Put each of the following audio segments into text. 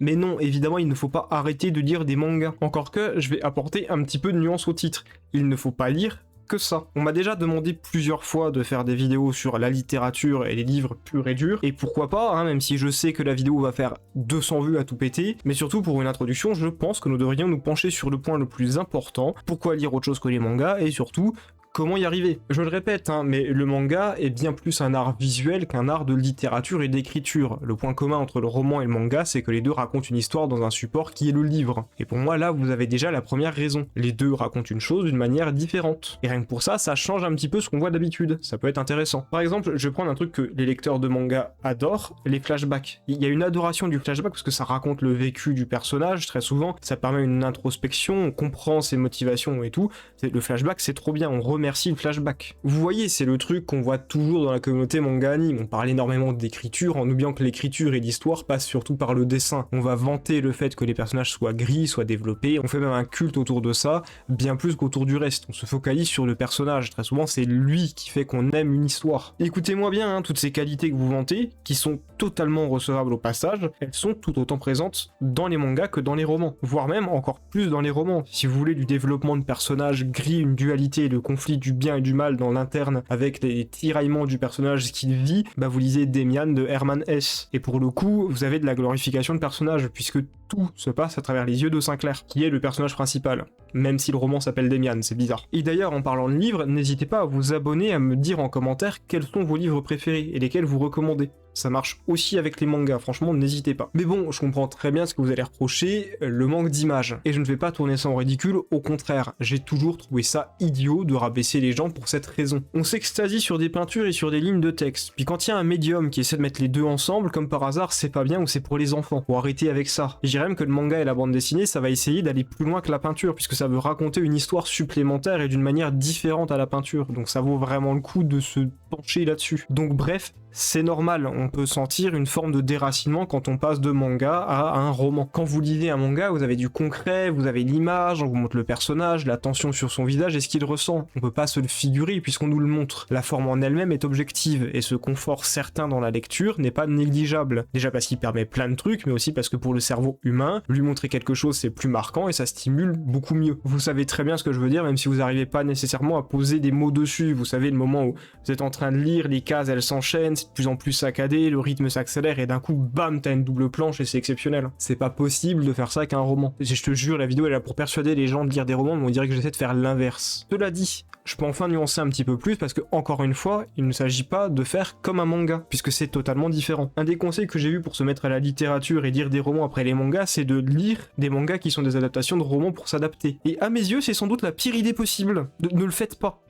Mais non, évidemment, il ne faut pas arrêter de lire des mangas. Encore que, je vais apporter un petit peu de nuance au titre. Il ne faut pas lire que ça. On m'a déjà demandé plusieurs fois de faire des vidéos sur la littérature et les livres purs et durs, et pourquoi pas, hein, même si je sais que la vidéo va faire 200 vues à tout péter, mais surtout pour une introduction, je pense que nous devrions nous pencher sur le point le plus important, pourquoi lire autre chose que les mangas, et surtout, comment y arriver? Je le répète, hein, mais le manga est bien plus un art visuel qu'un art de littérature et d'écriture. Le point commun entre le roman et le manga, c'est que les deux racontent une histoire dans un support qui est le livre. Et pour moi, là, vous avez déjà la première raison. Les deux racontent une chose d'une manière différente. Et rien que pour ça, ça change un petit peu ce qu'on voit d'habitude. Ça peut être intéressant. Par exemple, je vais prendre un truc que les lecteurs de manga adorent, les flashbacks. Il y a une adoration du flashback parce que ça raconte le vécu du personnage, très souvent. Ça permet une introspection, on comprend ses motivations et tout. Le flashback, c'est trop bien, on remercie le flashback. Vous voyez, c'est le truc qu'on voit toujours dans la communauté manga anime. On parle énormément d'écriture en oubliant que l'écriture et l'histoire passent surtout par le dessin. On va vanter le fait que les personnages soient gris, soient développés, on fait même un culte autour de ça, bien plus qu'autour du reste. On se focalise sur le personnage, très souvent c'est lui qui fait qu'on aime une histoire. Écoutez-moi bien, hein, toutes ces qualités que vous vantez, qui sont totalement recevables au passage, elles sont tout autant présentes dans les mangas que dans les romans, voire même encore plus dans les romans. Si vous voulez du développement de personnages gris, une dualité, le conflit du bien et du mal dans l'interne avec les tiraillements du personnage qu'il vit, bah vous lisez Demian de Herman Hesse. Et pour le coup, vous avez de la glorification de personnage, puisque tout se passe à travers les yeux de Sinclair, qui est le personnage principal. Même si le roman s'appelle Demian, c'est bizarre. Et d'ailleurs, en parlant de livres, n'hésitez pas à vous abonner, à me dire en commentaire quels sont vos livres préférés et lesquels vous recommandez. Ça marche aussi avec les mangas, franchement, n'hésitez pas. Mais bon, je comprends très bien ce que vous allez reprocher, le manque d'images. Et je ne vais pas tourner ça en ridicule, au contraire, j'ai toujours trouvé ça idiot de rabaisser les gens pour cette raison. On s'extasie sur des peintures et sur des lignes de texte, puis quand il y a un médium qui essaie de mettre les deux ensemble, comme par hasard, c'est pas bien ou c'est pour les enfants. Faut arrêter avec ça. Et je dirais même que le manga et la bande dessinée, ça va essayer d'aller plus loin que la peinture, puisque ça veut raconter une histoire supplémentaire et d'une manière différente à la peinture. Donc ça vaut vraiment le coup de se pencher là-dessus. Donc bref, c'est normal, on peut sentir une forme de déracinement quand on passe de manga à un roman. Quand vous lisez un manga, vous avez du concret, vous avez l'image, on vous montre le personnage, la tension sur son visage et ce qu'il ressent. On peut pas se le figurer puisqu'on nous le montre. La forme en elle-même est objective et ce confort certain dans la lecture n'est pas négligeable. Déjà parce qu'il permet plein de trucs, mais aussi parce que pour le cerveau humain, lui montrer quelque chose c'est plus marquant et ça stimule beaucoup mieux. Vous savez très bien ce que je veux dire, même si vous n'arrivez pas nécessairement à poser des mots dessus. Vous savez le moment où vous êtes en train de lire, les cases elles s'enchaînent, c'est de plus en plus saccadé, le rythme s'accélère et d'un coup bam t'as une double planche et c'est exceptionnel. C'est pas possible de faire ça qu'un roman. Je te jure, la vidéo elle est là pour persuader les gens de lire des romans, mais on dirait que j'essaie de faire l'inverse. Cela dit, je peux enfin nuancer un petit peu plus parce que encore une fois, il ne s'agit pas de faire comme un manga, puisque c'est totalement différent. Un des conseils que j'ai eu pour se mettre à la littérature et lire des romans après les mangas, c'est de lire des mangas qui sont des adaptations de romans pour s'adapter. Et à mes yeux, c'est sans doute la pire idée possible. Ne le faites pas.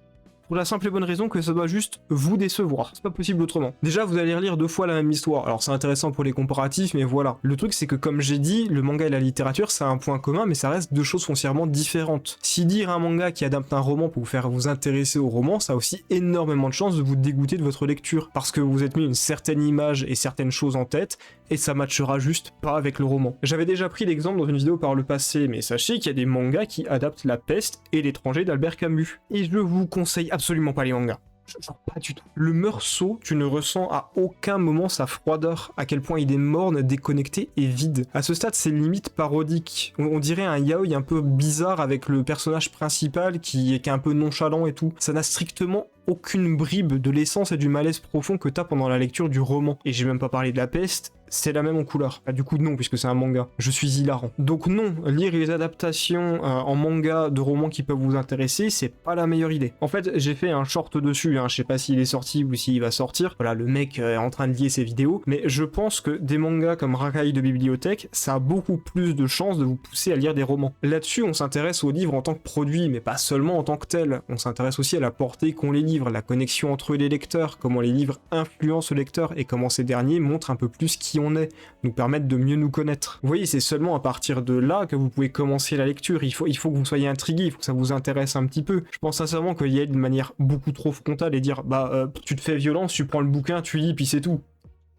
Pour la simple et bonne raison que ça doit juste vous décevoir. C'est pas possible autrement. Déjà, vous allez relire 2 fois la même histoire. Alors c'est intéressant pour les comparatifs, mais voilà. Le truc, c'est que comme j'ai dit, le manga et la littérature, ça a un point commun, mais ça reste 2 choses foncièrement différentes. Si lire un manga qui adapte un roman pour vous faire vous intéresser au roman, ça a aussi énormément de chances de vous dégoûter de votre lecture. Parce que vous êtes mis une certaine image et certaines choses en tête, et ça matchera juste pas avec le roman. J'avais déjà pris l'exemple dans une vidéo par le passé, mais sachez qu'il y a des mangas qui adaptent La Peste et L'étranger d'Albert Camus. Et je vous conseille absolument pas les mangas. Genre pas du tout. Le meursault, tu ne ressens à aucun moment sa froideur, à quel point il est morne, déconnecté et vide. À ce stade, c'est limite parodique. On dirait un yaoi un peu bizarre avec le personnage principal qui est un peu nonchalant et tout. Ça n'a strictement aucune bribe de l'essence et du malaise profond que t'as pendant la lecture du roman. Et j'ai même pas parlé de La Peste, c'est la même en couleur. Ah, du coup non, puisque c'est un manga. Je suis hilarant. Donc non, lire les adaptations en manga de romans qui peuvent vous intéresser, c'est pas la meilleure idée. En fait, j'ai fait un short dessus, hein. Je sais pas s'il est sorti ou s'il va sortir. Voilà, le mec est en train de lier ses vidéos. Mais je pense que des mangas comme Rakai de Bibliothèque, ça a beaucoup plus de chances de vous pousser à lire des romans. Là-dessus, on s'intéresse aux livres en tant que produit, mais pas seulement en tant que tel. On s'intéresse aussi à la portée qu'ont les livres, la connexion entre les lecteurs, comment les livres influencent le lecteur et comment ces derniers montrent un peu plus qui on est, nous permettent de mieux nous connaître. Vous voyez, c'est seulement à partir de là que vous pouvez commencer la lecture. Il faut que vous soyez intrigué, il faut que ça vous intéresse un petit peu. Je pense sincèrement qu'il y a une manière beaucoup trop frontale et dire tu te fais violence, tu prends le bouquin, tu lis, puis c'est tout.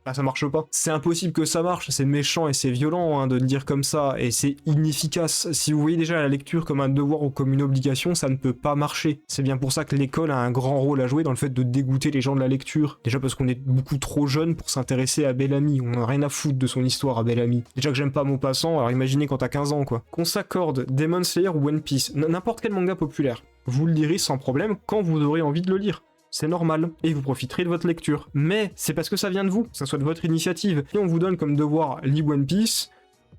Bah ça marche pas. C'est impossible que ça marche, c'est méchant et c'est violent hein, de le dire comme ça, et c'est inefficace. Si vous voyez déjà la lecture comme un devoir ou comme une obligation, ça ne peut pas marcher. C'est bien pour ça que l'école a un grand rôle à jouer dans le fait de dégoûter les gens de la lecture. Déjà parce qu'on est beaucoup trop jeune pour s'intéresser à Bellamy, on n'a rien à foutre de son histoire à Bellamy. Déjà que j'aime pas Maupassant, alors imaginez quand t'as 15 ans quoi. Qu'on s'accorde Demon Slayer ou One Piece, n'importe quel manga populaire, vous le lirez sans problème quand vous aurez envie de le lire. C'est normal, et vous profiterez de votre lecture. Mais c'est parce que ça vient de vous, que ça soit de votre initiative. Si on vous donne comme devoir lis One Piece,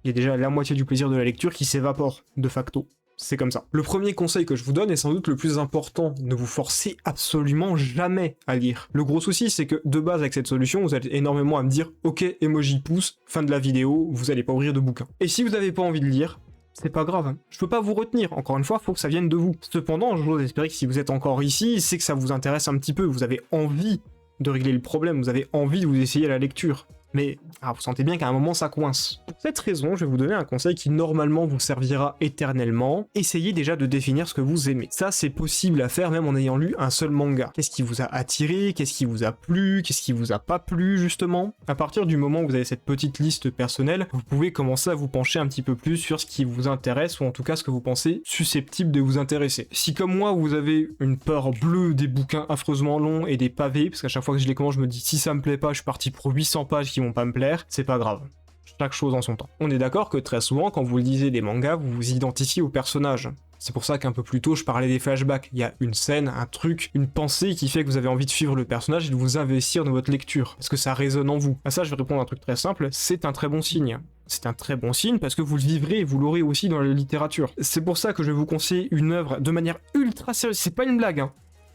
il y a déjà la moitié du plaisir de la lecture qui s'évapore, de facto. C'est comme ça. Le premier conseil que je vous donne est sans doute le plus important, ne vous forcez absolument jamais à lire. Le gros souci, c'est que de base avec cette solution, vous allez énormément à me dire « Ok, emoji pouce, fin de la vidéo, vous allez pas ouvrir de bouquin ». Et si vous n'avez pas envie de lire, c'est pas grave, hein. Je peux pas vous retenir, encore une fois, faut que ça vienne de vous. Cependant, j'ose espérer que si vous êtes encore ici, c'est que ça vous intéresse un petit peu, vous avez envie de régler le problème, vous avez envie de vous essayer à la lecture. Mais vous sentez bien qu'à un moment ça coince. Pour cette raison, je vais vous donner un conseil qui normalement vous servira éternellement. Essayez déjà de définir ce que vous aimez. Ça c'est possible à faire même en ayant lu un seul manga. Qu'est-ce qui vous a attiré? Qu'est-ce qui vous a plu? Qu'est-ce qui vous a pas plu justement? À partir du moment où vous avez cette petite liste personnelle, vous pouvez commencer à vous pencher un petit peu plus sur ce qui vous intéresse ou en tout cas ce que vous pensez susceptible de vous intéresser. Si comme moi vous avez une peur bleue des bouquins affreusement longs et des pavés, parce qu'à chaque fois que je les commence je me dis si ça me plaît pas je suis parti pour 800 pages qui vont pas me plaire, c'est pas grave. Chaque chose en son temps. On est d'accord que très souvent, quand vous lisez des mangas, vous vous identifiez au personnage. C'est pour ça qu'un peu plus tôt, je parlais des flashbacks. Il y a une scène, un truc, une pensée qui fait que vous avez envie de suivre le personnage et de vous investir dans votre lecture. Parce que ça résonne en vous. À ça, je vais répondre à un truc très simple, c'est un très bon signe. C'est un très bon signe parce que vous le vivrez et vous l'aurez aussi dans la littérature. C'est pour ça que je vais vous conseiller une œuvre de manière ultra sérieuse. C'est pas une blague, hein.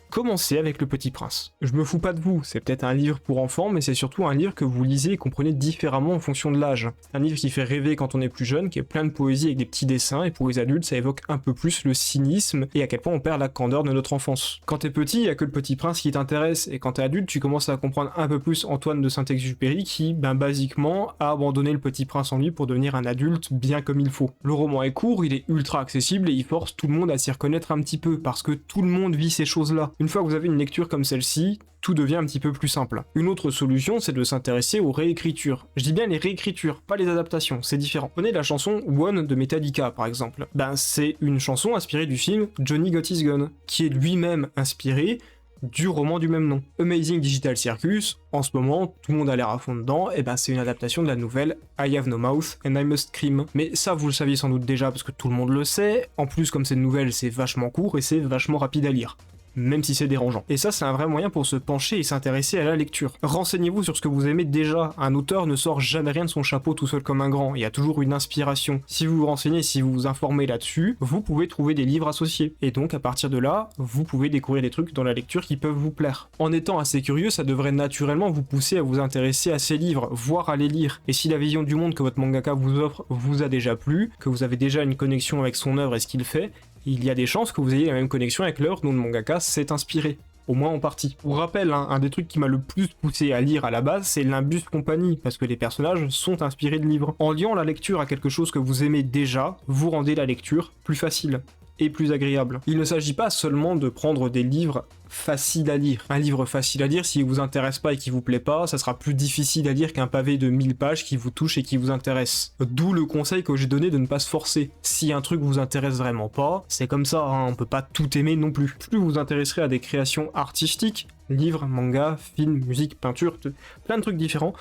Commencez avec Le Petit Prince. Je me fous pas de vous, c'est peut-être un livre pour enfants, mais c'est surtout un livre que vous lisez et comprenez différemment en fonction de l'âge. Un livre qui fait rêver quand on est plus jeune, qui est plein de poésie avec des petits dessins, et pour les adultes, ça évoque un peu plus le cynisme et à quel point on perd la candeur de notre enfance. Quand t'es petit, y a que Le Petit Prince qui t'intéresse, et quand t'es adulte, tu commences à comprendre un peu plus Antoine de Saint-Exupéry qui, basiquement, a abandonné Le Petit Prince en lui pour devenir un adulte bien comme il faut. Le roman est court, il est ultra accessible et il force tout le monde à s'y reconnaître un petit peu, parce que tout le monde vit ces choses-là. Une fois que vous avez une lecture comme celle-ci, tout devient un petit peu plus simple. Une autre solution, c'est de s'intéresser aux réécritures. Je dis bien les réécritures, pas les adaptations, c'est différent. Prenez la chanson One de Metallica, par exemple. C'est une chanson inspirée du film Johnny Got His Gun, qui est lui-même inspiré du roman du même nom. Amazing Digital Circus, en ce moment, tout le monde a l'air à fond dedans, et c'est une adaptation de la nouvelle I Have No Mouth and I Must Scream. Mais ça, vous le saviez sans doute déjà, parce que tout le monde le sait. En plus, comme cette nouvelle, c'est vachement court et c'est vachement rapide à lire. Même si c'est dérangeant. Et ça, c'est un vrai moyen pour se pencher et s'intéresser à la lecture. Renseignez-vous sur ce que vous aimez déjà. Un auteur ne sort jamais rien de son chapeau tout seul comme un grand. Il y a toujours une inspiration. Si vous vous renseignez, si vous vous informez là-dessus, vous pouvez trouver des livres associés. Et donc, à partir de là, vous pouvez découvrir des trucs dans la lecture qui peuvent vous plaire. En étant assez curieux, ça devrait naturellement vous pousser à vous intéresser à ces livres, voire à les lire. Et si la vision du monde que votre mangaka vous offre vous a déjà plu, que vous avez déjà une connexion avec son œuvre et ce qu'il fait, il y a des chances que vous ayez la même connexion avec l'œuvre dont le mangaka s'est inspiré. Au moins en partie. Pour rappel, un des trucs qui m'a le plus poussé à lire à la base, c'est Limbus Company, parce que les personnages sont inspirés de livres. En liant la lecture à quelque chose que vous aimez déjà, vous rendez la lecture plus facile et plus agréable. Il ne s'agit pas seulement de prendre des livres faciles à lire. Un livre facile à lire, s'il vous intéresse pas et qui vous plaît pas, ça sera plus difficile à lire qu'un pavé de 1000 pages qui vous touche et qui vous intéresse. D'où le conseil que j'ai donné de ne pas se forcer. Si un truc vous intéresse vraiment pas, c'est comme ça, on peut pas tout aimer non plus. Plus vous vous intéresserez à des créations artistiques, livres, mangas, films, musique, peinture, plein de trucs différents,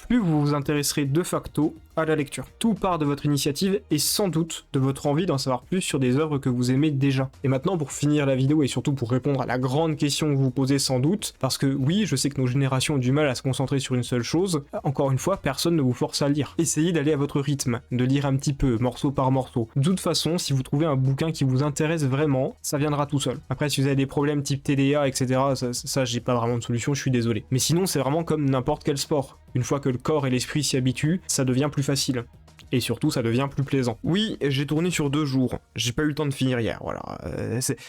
plus vous vous intéresserez de facto à la lecture. Tout part de votre initiative et sans doute de votre envie d'en savoir plus sur des œuvres que vous aimez déjà. Et maintenant, pour finir la vidéo et surtout pour répondre à la grande question que vous posez sans doute, parce que oui, je sais que nos générations ont du mal à se concentrer sur une seule chose, encore une fois, personne ne vous force à lire. Essayez d'aller à votre rythme, de lire un petit peu, morceau par morceau. De toute façon, si vous trouvez un bouquin qui vous intéresse vraiment, ça viendra tout seul. Après, si vous avez des problèmes type TDA, etc., ça j'ai pas vraiment de solution, je suis désolé. Mais sinon, c'est vraiment comme n'importe quel sport. Une fois que le corps et l'esprit s'y habituent, ça devient plus facile. Et surtout, ça devient plus plaisant. Oui, j'ai tourné sur 2 jours. J'ai pas eu le temps de finir hier, voilà.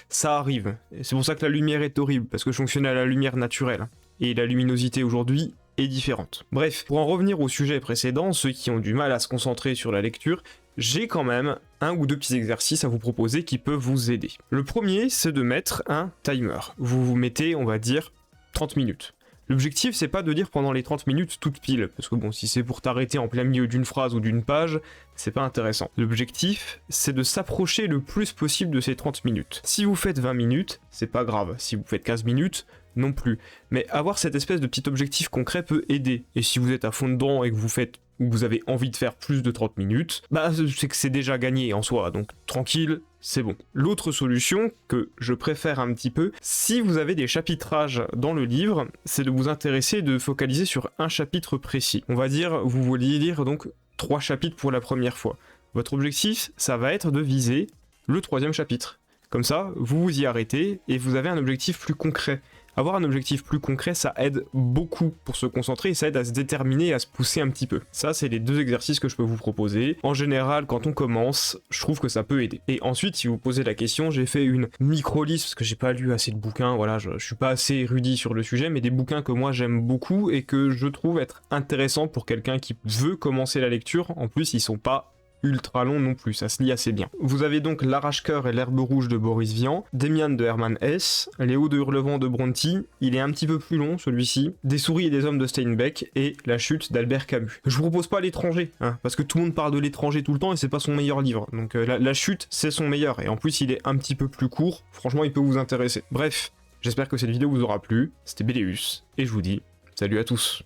Ça arrive. C'est pour ça que la lumière est horrible, parce que je fonctionnais à la lumière naturelle. Et la luminosité aujourd'hui est différente. Bref, pour en revenir au sujet précédent, ceux qui ont du mal à se concentrer sur la lecture, j'ai quand même 1 ou 2 petits exercices à vous proposer qui peuvent vous aider. Le premier, c'est de mettre un timer. Vous vous mettez, on va dire, 30 minutes. L'objectif, c'est pas de lire pendant les 30 minutes toute pile, parce que bon, si c'est pour t'arrêter en plein milieu d'une phrase ou d'une page, c'est pas intéressant. L'objectif, c'est de s'approcher le plus possible de ces 30 minutes. Si vous faites 20 minutes, c'est pas grave. Si vous faites 15 minutes, non plus. Mais avoir cette espèce de petit objectif concret peut aider. Et si vous êtes à fond dedans et que vous avez envie de faire plus de 30 minutes, bah c'est que c'est déjà gagné en soi, donc tranquille, c'est bon. L'autre solution, que je préfère un petit peu, si vous avez des chapitrages dans le livre, c'est de vous intéresser et de focaliser sur un chapitre précis. On va dire, vous vouliez lire donc 3 chapitres pour la première fois. Votre objectif, ça va être de viser le 3e chapitre. Comme ça, vous vous y arrêtez et vous avez un objectif plus concret. Avoir un objectif plus concret, ça aide beaucoup pour se concentrer et ça aide à se déterminer et à se pousser un petit peu. Ça, c'est les 2 exercices que je peux vous proposer. En général, quand on commence, je trouve que ça peut aider. Et ensuite, si vous posez la question, j'ai fait une micro-liste parce que j'ai pas lu assez de bouquins, voilà, je suis pas assez érudit sur le sujet, mais des bouquins que moi j'aime beaucoup et que je trouve être intéressants pour quelqu'un qui veut commencer la lecture. En plus, ils sont pas ultra long non plus, ça se lit assez bien. Vous avez donc L'Arrache-Cœur et l'Herbe Rouge de Boris Vian, Demian de Hermann Hesse, Les Hauts de Hurlevent de Brontë, il est un petit peu plus long celui-ci, Des souris et des hommes de Steinbeck et La Chute d'Albert Camus. Je vous propose pas L'étranger, hein, parce que tout le monde parle de L'étranger tout le temps et c'est pas son meilleur livre, donc la Chute c'est son meilleur, et en plus il est un petit peu plus court, franchement il peut vous intéresser. Bref, j'espère que cette vidéo vous aura plu, c'était Béléus, et je vous dis salut à tous.